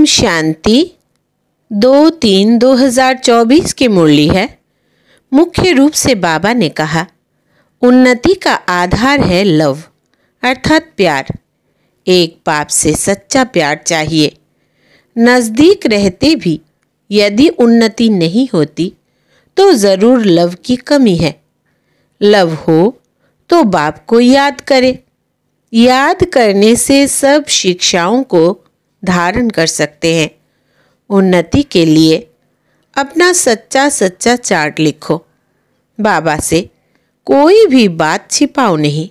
ओम शांति 2/3/2024 की मुरली है। मुख्य रूप से बाबा ने कहा, उन्नति का आधार है लव अर्थात प्यार। एक बाप से सच्चा प्यार चाहिए। नज़दीक रहते भी यदि उन्नति नहीं होती तो ज़रूर लव की कमी है। लव हो तो बाप को याद करे। याद करने से सब शिक्षाओं को धारण कर सकते हैं। उन्नति के लिए अपना सच्चा सच्चा चार्ट लिखो। बाबा से कोई भी बात छिपाओ नहीं।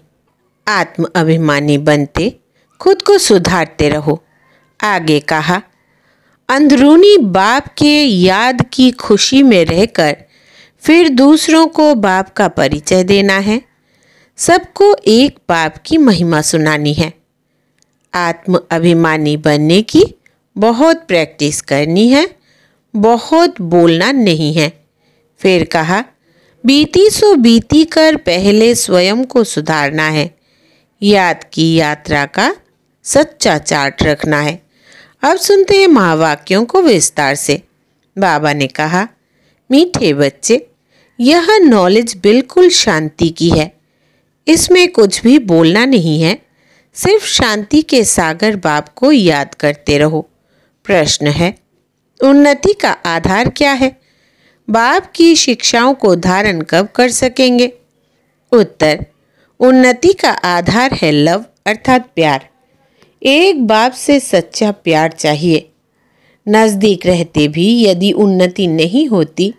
आत्म अभिमानी बनते खुद को सुधारते रहो। आगे कहा, अंदरूनी बाप के याद की खुशी में रहकर फिर दूसरों को बाप का परिचय देना है। सबको एक बाप की महिमा सुनानी है। आत्म अभिमानी बनने की बहुत प्रैक्टिस करनी है, बहुत बोलना नहीं है। फिर कहा, बीती सो बीती कर पहले स्वयं को सुधारना है। याद की यात्रा का सच्चा चार्ट रखना है। अब सुनते हैं महावाक्यों को विस्तार से। बाबा ने कहा, मीठे बच्चे, यह नॉलेज बिल्कुल शांति की है। इसमें कुछ भी बोलना नहीं है। सिर्फ शांति के सागर बाप को याद करते रहो। प्रश्न है, उन्नति का आधार क्या है? बाप की शिक्षाओं को धारण कब कर सकेंगे? उत्तर, उन्नति का आधार है लव अर्थात प्यार। एक बाप से सच्चा प्यार चाहिए। नज़दीक रहते भी यदि उन्नति नहीं होती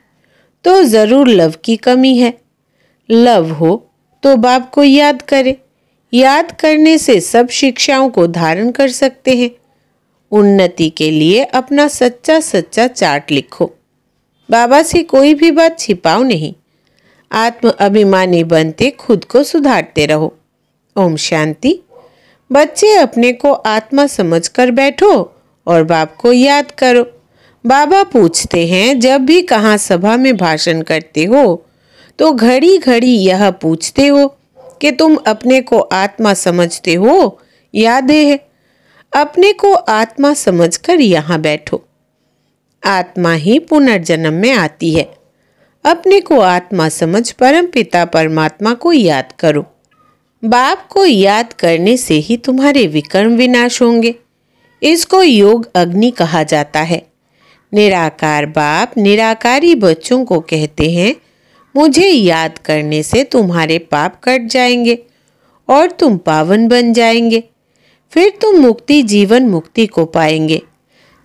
तो ज़रूर लव की कमी है। लव हो तो बाप को याद करे। याद करने से सब शिक्षाओं को धारण कर सकते हैं। उन्नति के लिए अपना सच्चा सच्चा चार्ट लिखो। बाबा से कोई भी बात छिपाओ नहीं। आत्म अभिमानी बनते खुद को सुधारते रहो। ओम शांति। बच्चे अपने को आत्मा समझकर बैठो और बाप को याद करो। बाबा पूछते हैं, जब भी कहाँ सभा में भाषण करते हो तो घड़ी घड़ी यह पूछते हो कि तुम अपने को आत्मा समझते हो या देह? अपने को आत्मा समझकर यहाँ बैठो। आत्मा ही पुनर्जन्म में आती है। अपने को आत्मा समझ परमपिता परमात्मा को याद करो। बाप को याद करने से ही तुम्हारे विकर्म विनाश होंगे। इसको योग अग्नि कहा जाता है। निराकार बाप निराकारी बच्चों को कहते हैं, मुझे याद करने से तुम्हारे पाप कट जाएंगे और तुम पावन बन जाएंगे। फिर तुम मुक्ति जीवन मुक्ति को पाएंगे।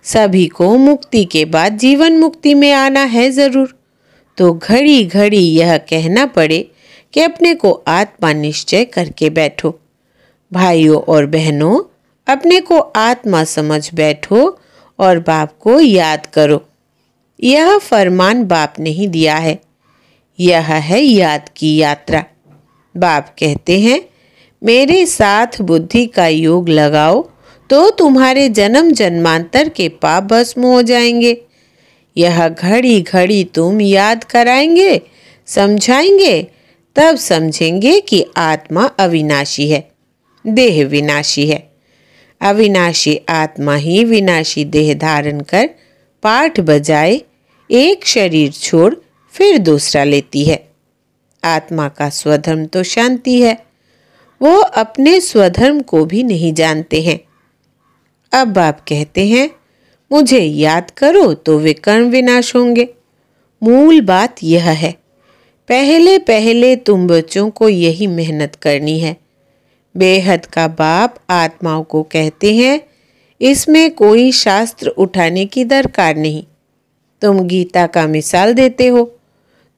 सभी को मुक्ति के बाद जीवन मुक्ति में आना है ज़रूर। तो घड़ी घड़ी यह कहना पड़े कि अपने को आत्मा निश्चय करके बैठो। भाइयों और बहनों, अपने को आत्मा समझ बैठो और बाप को याद करो। यह फरमान बाप ने ही दिया है। यह है याद की यात्रा। बाप कहते हैं, मेरे साथ बुद्धि का योग लगाओ तो तुम्हारे जन्म जन्मांतर के पाप भस्म हो जाएंगे। यह घड़ी घड़ी तुम याद कराएंगे, समझाएंगे, तब समझेंगे कि आत्मा अविनाशी है, देह विनाशी है। अविनाशी आत्मा ही विनाशी देह धारण कर पाठ बजाए एक शरीर छोड़ फिर दूसरा लेती है। आत्मा का स्वधर्म तो शांति है। वो अपने स्वधर्म को भी नहीं जानते हैं। अब बाप कहते हैं, मुझे याद करो तो विकर्म विनाश होंगे। मूल बात यह है। पहले पहले तुम बच्चों को यही मेहनत करनी है। बेहद का बाप आत्माओं को कहते हैं, इसमें कोई शास्त्र उठाने की दरकार नहीं। तुम गीता का मिसाल देते हो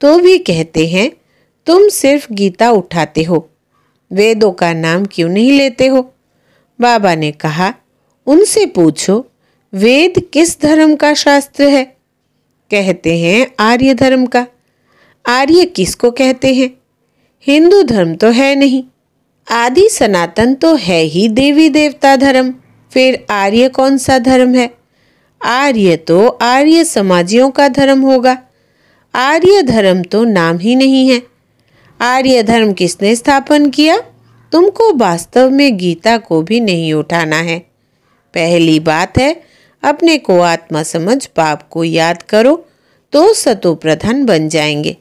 तो भी कहते हैं, तुम सिर्फ गीता उठाते हो, वेदों का नाम क्यों नहीं लेते हो? बाबा ने कहा, उनसे पूछो वेद किस धर्म का शास्त्र है? कहते हैं आर्य धर्म का। आर्य किसको कहते हैं? हिंदू धर्म तो है नहीं। आदि सनातन तो है ही देवी देवता धर्म। फिर आर्य कौन सा धर्म है? आर्य तो आर्य समाजियों का धर्म होगा। आर्य धर्म तो नाम ही नहीं है। आर्य धर्म किसने स्थापन किया? तुमको वास्तव में गीता को भी नहीं उठाना है। पहली बात है, अपने को आत्मा समझ बाप को याद करो तो सतो प्रधान बन जाएंगे।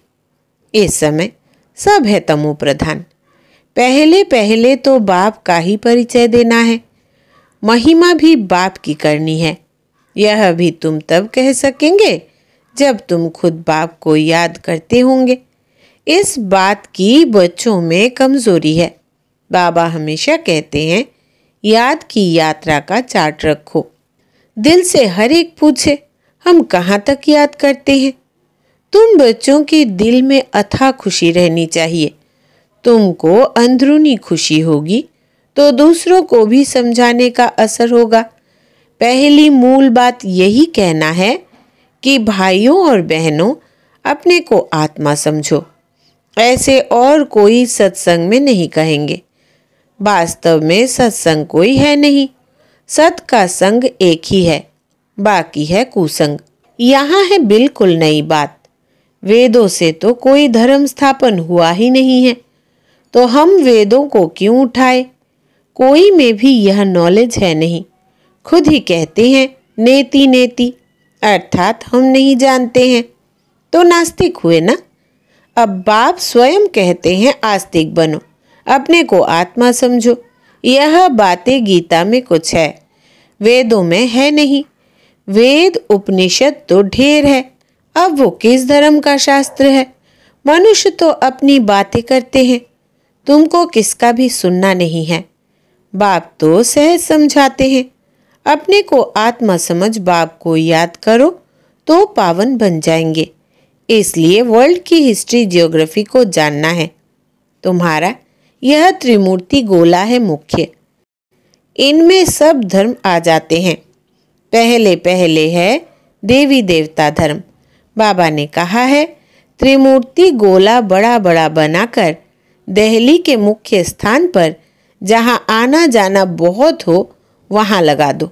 इस समय सब है तमो प्रधान। पहले पहले तो बाप का ही परिचय देना है। महिमा भी बाप की करनी है। यह भी तुम तब कह सकेंगे जब तुम खुद बाप को याद करते होंगे। इस बात की बच्चों में कमजोरी है। बाबा हमेशा कहते हैं याद की यात्रा का चार्ट रखो। दिल से हर एक पूछे हम कहाँ तक याद करते हैं। तुम बच्चों के दिल में अथाह खुशी रहनी चाहिए। तुमको अंदरूनी खुशी होगी तो दूसरों को भी समझाने का असर होगा। पहली मूल बात यही कहना है कि भाइयों और बहनों अपने को आत्मा समझो। ऐसे और कोई सत्संग में नहीं कहेंगे। वास्तव में सत्संग कोई है नहीं। सत का संग एक ही है, बाकी है कुसंग। यहाँ है बिल्कुल नई बात। वेदों से तो कोई धर्म स्थापन हुआ ही नहीं है, तो हम वेदों को क्यों उठाए। कोई में भी यह नॉलेज है नहीं। खुद ही कहते हैं नेति नेति, अर्थात हम नहीं जानते हैं, तो नास्तिक हुए ना। अब बाप स्वयं कहते हैं आस्तिक बनो, अपने को आत्मा समझो। यह बातें गीता में कुछ है, वेदों में है नहीं। वेद उपनिषद तो ढेर है, अब वो किस धर्म का शास्त्र है। मनुष्य तो अपनी बातें करते हैं, तुमको किसका भी सुनना नहीं है। बाप तो सहज समझाते हैं। अपने को आत्मा समझ बाप को याद करो तो पावन बन जाएंगे। इसलिए वर्ल्ड की हिस्ट्री जियोग्राफी को जानना है। तुम्हारा यह त्रिमूर्ति गोला है मुख्य। इनमें सब धर्म आ जाते हैं। पहले पहले है देवी देवता धर्म। बाबा ने कहा है त्रिमूर्ति गोला बड़ा बड़ा बनाकर दिल्ली के मुख्य स्थान पर जहां आना जाना बहुत हो वहां लगा दो।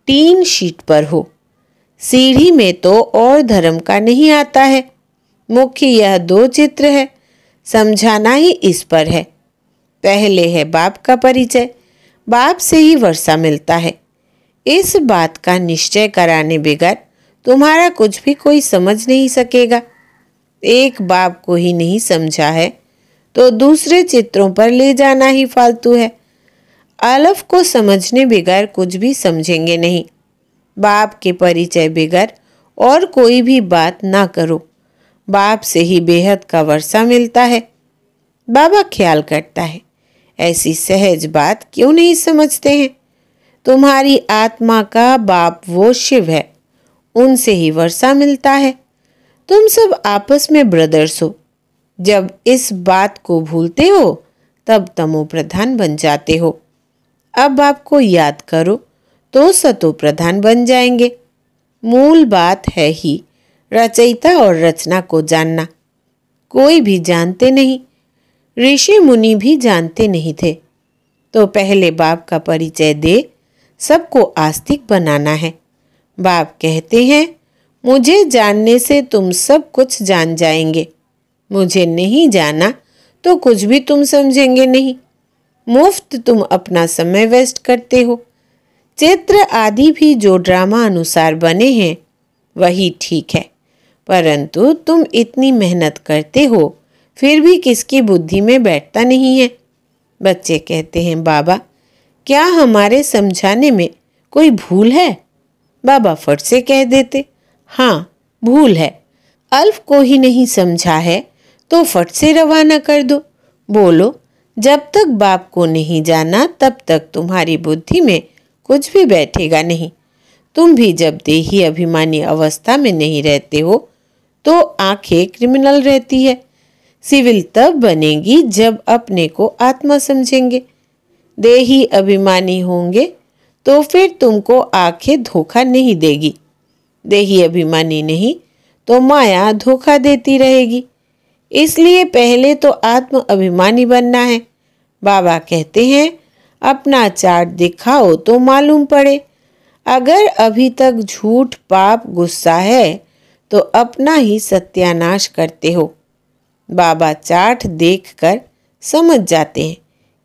3 शीट पर हो। सीढ़ी में तो और धर्म का नहीं आता है। मुख्य यह 2 चित्र है, समझाना ही इस पर है। पहले है बाप का परिचय। बाप से ही वर्षा मिलता है। इस बात का निश्चय कराने बगैर तुम्हारा कुछ भी कोई समझ नहीं सकेगा। एक बाप को ही नहीं समझा है तो दूसरे चित्रों पर ले जाना ही फालतू है। अलफ को समझने बगैर कुछ भी समझेंगे नहीं। बाप के परिचय बगैर और कोई भी बात ना करो। बाप से ही बेहद का वर्षा मिलता है। बाबा ख्याल करता है ऐसी सहज बात क्यों नहीं समझते हैं। तुम्हारी आत्मा का बाप वो शिव है, उनसे ही वर्षा मिलता है। तुम सब आपस में ब्रदर्स हो। जब इस बात को भूलते हो तब तमो प्रधान बन जाते हो। अब बाप को याद करो तो सतो प्रधान बन जाएंगे। मूल बात है ही रचयिता और रचना को जानना। कोई भी जानते नहीं, ऋषि मुनि भी जानते नहीं थे। तो पहले बाप का परिचय दे सबको आस्तिक बनाना है। बाप कहते हैं मुझे जानने से तुम सब कुछ जान जाएंगे। मुझे नहीं जाना तो कुछ भी तुम समझेंगे नहीं। मुफ्त तुम अपना समय वेस्ट करते हो। चित्र आदि भी जो ड्रामा अनुसार बने हैं वही ठीक है, परंतु तुम इतनी मेहनत करते हो फिर भी किसकी बुद्धि में बैठता नहीं है। बच्चे कहते हैं बाबा क्या हमारे समझाने में कोई भूल है। बाबा फट से कह देते हाँ भूल है। अल्फ को ही नहीं समझा है तो फट से रवाना कर दो। बोलो जब तक बाप को नहीं जाना तब तक तुम्हारी बुद्धि में कुछ भी बैठेगा नहीं। तुम भी जब देही अभिमानी अवस्था में नहीं रहते हो तो आंखें क्रिमिनल रहती है। सिविल तब बनेगी जब अपने को आत्मा समझेंगे। देही अभिमानी होंगे तो फिर तुमको आंखें धोखा नहीं देगी। देही अभिमानी नहीं तो माया धोखा देती रहेगी। इसलिए पहले तो आत्म अभिमानी बनना है। बाबा कहते हैं अपना चार्ट दिखाओ तो मालूम पड़े। अगर अभी तक झूठ पाप गुस्सा है तो अपना ही सत्यानाश करते हो। बाबा चार्ट देखकर समझ जाते हैं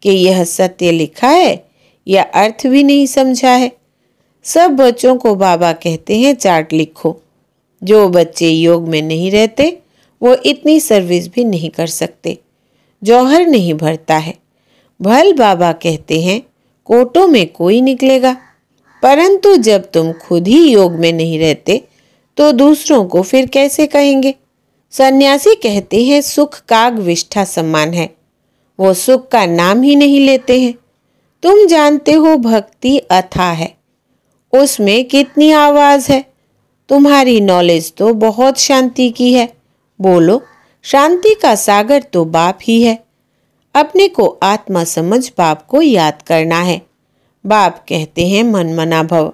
कि यह सत्य लिखा है या अर्थ भी नहीं समझा है। सब बच्चों को बाबा कहते हैं चार्ट लिखो। जो बच्चे योग में नहीं रहते वो इतनी सर्विस भी नहीं कर सकते, जौहर नहीं भरता है। भल बाबा कहते हैं कोटों में कोई निकलेगा, परंतु जब तुम खुद ही योग में नहीं रहते तो दूसरों को फिर कैसे कहेंगे। सन्यासी कहते हैं सुख काग विष्ठा समान है, वो सुख का नाम ही नहीं लेते हैं। तुम जानते हो भक्ति अथाह है, उसमें कितनी आवाज है। तुम्हारी नॉलेज तो बहुत शांति की है। बोलो, शांति का सागर तो बाप ही है। अपने को आत्मा समझ बाप को याद करना है। बाप कहते हैं मन मना भव,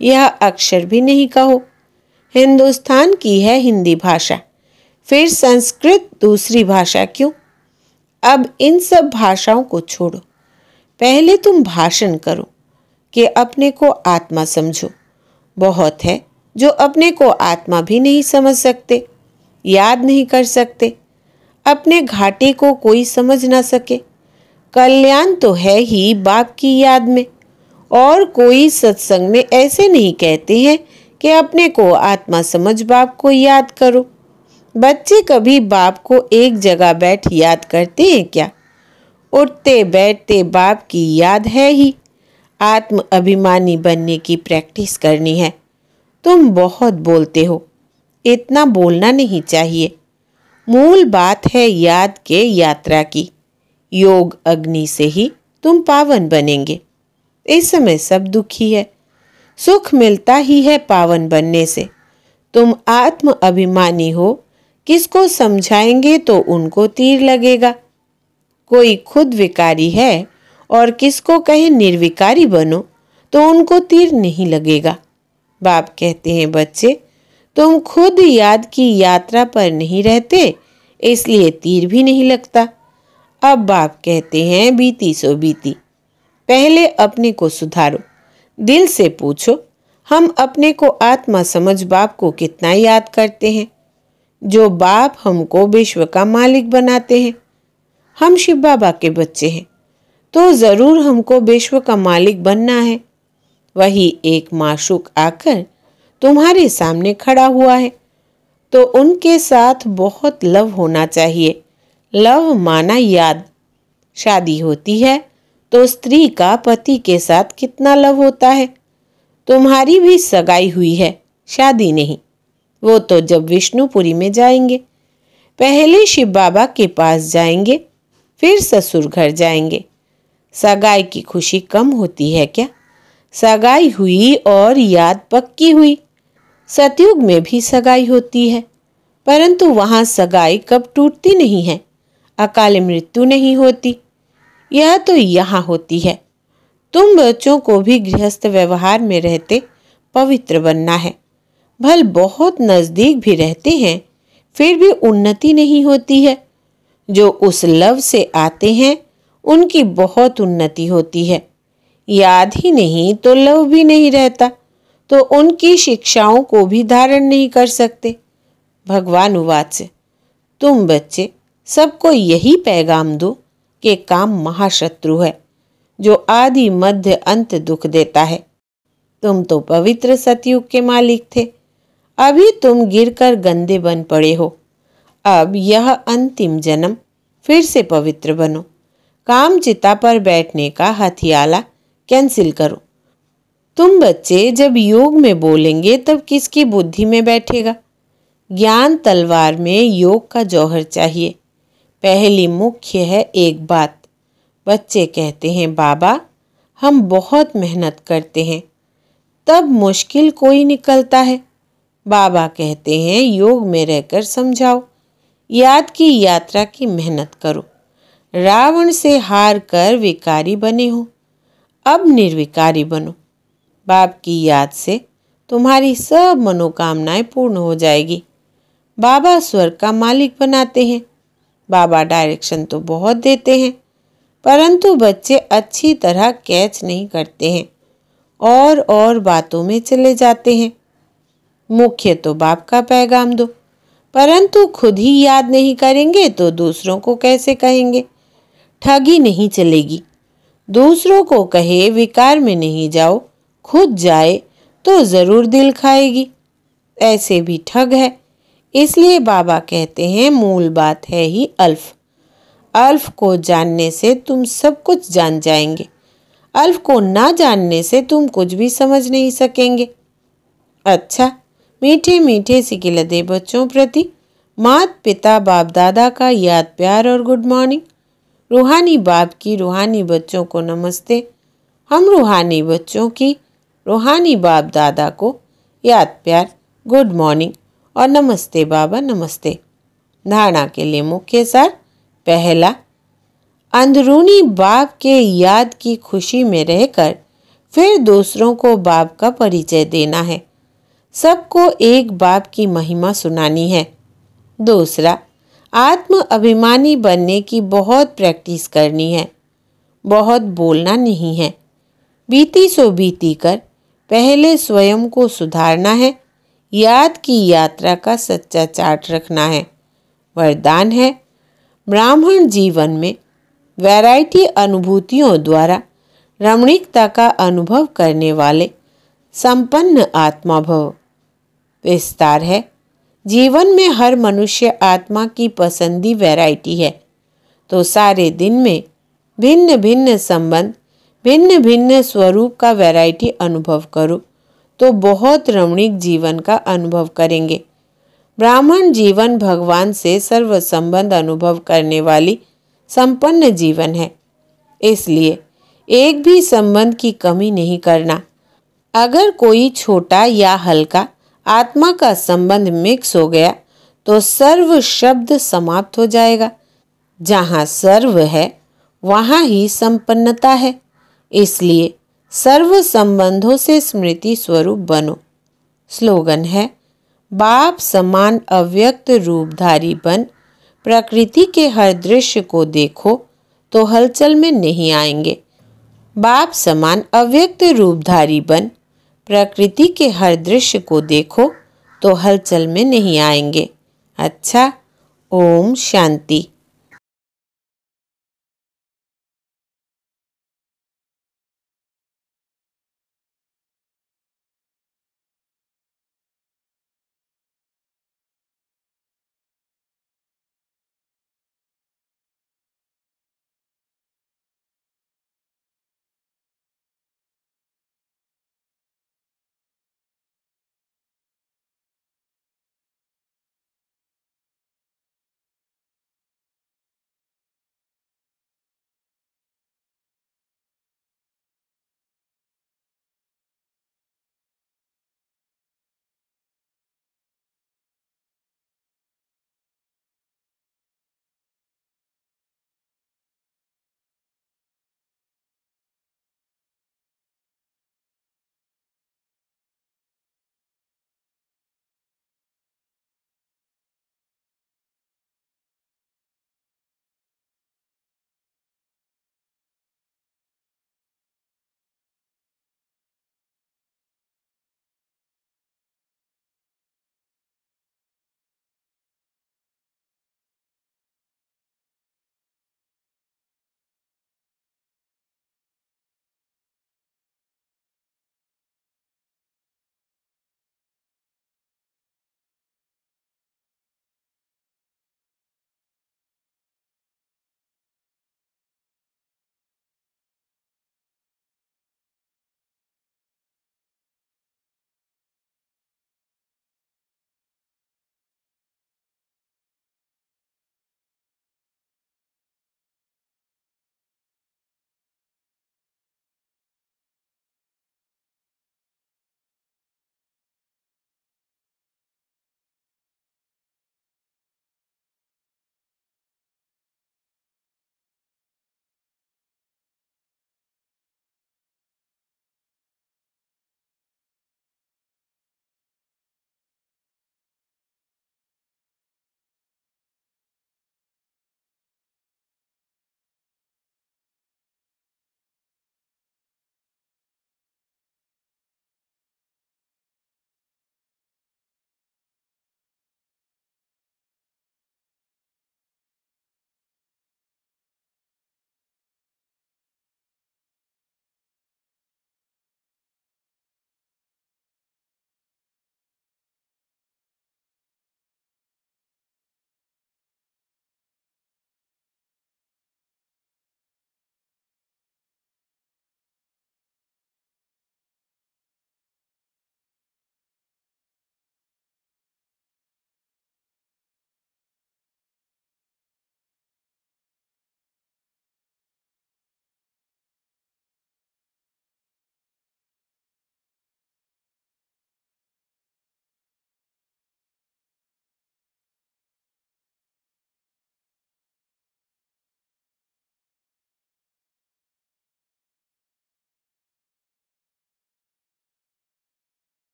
यह अक्षर भी नहीं कहो। हिंदुस्तान की है हिंदी भाषा, फिर संस्कृत दूसरी भाषा क्यों। अब इन सब भाषाओं को छोड़ो, पहले तुम भाषण करो कि अपने को आत्मा समझो। बहुत है जो अपने को आत्मा भी नहीं समझ सकते, याद नहीं कर सकते। अपने घाटे को कोई समझ ना सके। कल्याण तो है ही बाप की याद में। और कोई सत्संग में ऐसे नहीं कहते हैं कि अपने को आत्मा समझ बाप को याद करो। बच्चे कभी बाप को एक जगह बैठ याद करते हैं क्या? उठते बैठते बाप की याद है ही। आत्म अभिमानी बनने की प्रैक्टिस करनी है। तुम बहुत बोलते हो, इतना बोलना नहीं चाहिए। मूल बात है याद के यात्रा की। योग अग्नि से ही तुम पावन बनेंगे। इस समय सब दुखी है, सुख मिलता ही है पावन बनने से। तुम आत्म अभिमानी हो, किसको समझाएंगे तो उनको तीर लगेगा। कोई खुद विकारी है और किसको कहे निर्विकारी बनो तो उनको तीर नहीं लगेगा। बाप कहते हैं बच्चे, तुम खुद याद की यात्रा पर नहीं रहते, इसलिए तीर भी नहीं लगता। अब बाप कहते हैं बीती सो बीती। पहले अपने को सुधारो, दिल से पूछो हम अपने को आत्मा समझ बाप को कितना याद करते हैं। जो बाप हमको विश्व का मालिक बनाते हैं। हम शिव बाबा के बच्चे हैं तो जरूर हमको विश्व का मालिक बनना है। वही एक माशूक आकर तुम्हारे सामने खड़ा हुआ है तो उनके साथ बहुत लव होना चाहिए। लव माना याद। शादी होती है तो स्त्री का पति के साथ कितना लव होता है। तुम्हारी भी सगाई हुई है, शादी नहीं। वो तो जब विष्णुपुरी में जाएंगे। पहले शिव बाबा के पास जाएंगे, फिर ससुर घर जाएंगे। सगाई की खुशी कम होती है क्या? सगाई हुई और याद पक्की हुई। सतयुग में भी सगाई होती है, परंतु वहां सगाई कब टूटती नहीं है, अकाल मृत्यु नहीं होती। यह तो यहाँ होती है। तुम बच्चों को भी गृहस्थ व्यवहार में रहते पवित्र बनना है। भल बहुत नजदीक भी रहते हैं, फिर भी उन्नति नहीं होती है। जो उस लव से आते हैं उनकी बहुत उन्नति होती है। याद ही नहीं तो लव भी नहीं रहता, तो उनकी शिक्षाओं को भी धारण नहीं कर सकते। भगवान उवाच, तुम बच्चे सबको यही पैगाम दो कि काम महाशत्रु है जो आदि मध्य अंत दुख देता है। तुम तो पवित्र सतयुग के मालिक थे, अभी तुम गिरकर गंदे बन पड़े हो। अब यह अंतिम जन्म, फिर से पवित्र बनो। काम चिता पर बैठने का हथियाला कैंसिल करो। तुम बच्चे जब योग में बोलेंगे तब किसकी बुद्धि में बैठेगा? ज्ञान तलवार में योग का जौहर चाहिए। पहली मुख्य है एक बात। बच्चे कहते हैं बाबा हम बहुत मेहनत करते हैं, तब मुश्किल कोई निकलता है। बाबा कहते हैं योग में रहकर समझाओ, याद की यात्रा की मेहनत करो। रावण से हार कर विकारी बने हो, अब निर्विकारी बनो। बाप की याद से तुम्हारी सब मनोकामनाएं पूर्ण हो जाएगी। बाबा स्वर्ग का मालिक बनाते हैं। बाबा डायरेक्शन तो बहुत देते हैं, परंतु बच्चे अच्छी तरह कैच नहीं करते हैं और बातों में चले जाते हैं। मुख्य तो बाप का पैगाम दो, परंतु खुद ही याद नहीं करेंगे तो दूसरों को कैसे कहेंगे? ठगी नहीं चलेगी। दूसरों को कहे विकार में नहीं जाओ, खुद जाए तो ज़रूर दिल खाएगी, ऐसे भी ठग है। इसलिए बाबा कहते हैं मूल बात है ही अल्फ। अल्फ को जानने से तुम सब कुछ जान जाएंगे, अल्फ को ना जानने से तुम कुछ भी समझ नहीं सकेंगे। अच्छा, मीठे मीठे सिकिलदे बच्चों प्रति मात पिता बाप दादा का याद प्यार और गुड मॉर्निंग। रूहानी बाप की रूहानी बच्चों को नमस्ते। हम रूहानी बच्चों की रूहानी बाप दादा को याद प्यार, गुड मॉर्निंग और नमस्ते बाबा नमस्ते। धारणा के लिए मुख्य सार। पहला, अंदरूनी बाप के याद की खुशी में रहकर फिर दूसरों को बाप का परिचय देना है। सबको एक बाप की महिमा सुनानी है। दूसरा, आत्म अभिमानी बनने की बहुत प्रैक्टिस करनी है, बहुत बोलना नहीं है। बीती सो बीती कर पहले स्वयं को सुधारना है। याद की यात्रा का सच्चा चार्ट रखना है। वरदान है, ब्राह्मण जीवन में वैरायटी अनुभूतियों द्वारा रमणीकता का अनुभव करने वाले संपन्न आत्मा भव। विस्तार है, जीवन में हर मनुष्य आत्मा की पसंदी वैरायटी है, तो सारे दिन में भिन्न भिन्न संबंध, भिन्न भिन्न स्वरूप का वैरायटी अनुभव करो तो बहुत रमणीक जीवन का अनुभव करेंगे। ब्राह्मण जीवन भगवान से सर्व संबंध अनुभव करने वाली संपन्न जीवन है, इसलिए एक भी संबंध की कमी नहीं करना। अगर कोई छोटा या हल्का आत्मा का संबंध मिक्स हो गया तो सर्व शब्द समाप्त हो जाएगा। जहाँ सर्व है वहाँ ही संपन्नता है, इसलिए सर्व संबंधों से स्मृति स्वरूप बनो। स्लोगन है, बाप समान अव्यक्त रूपधारी बन प्रकृति के हर दृश्य को देखो तो हलचल में नहीं आएंगे। बाप समान अव्यक्त रूपधारी बन प्रकृति के हर दृश्य को देखो तो हलचल में नहीं आएंगे। अच्छा, ओम शांति।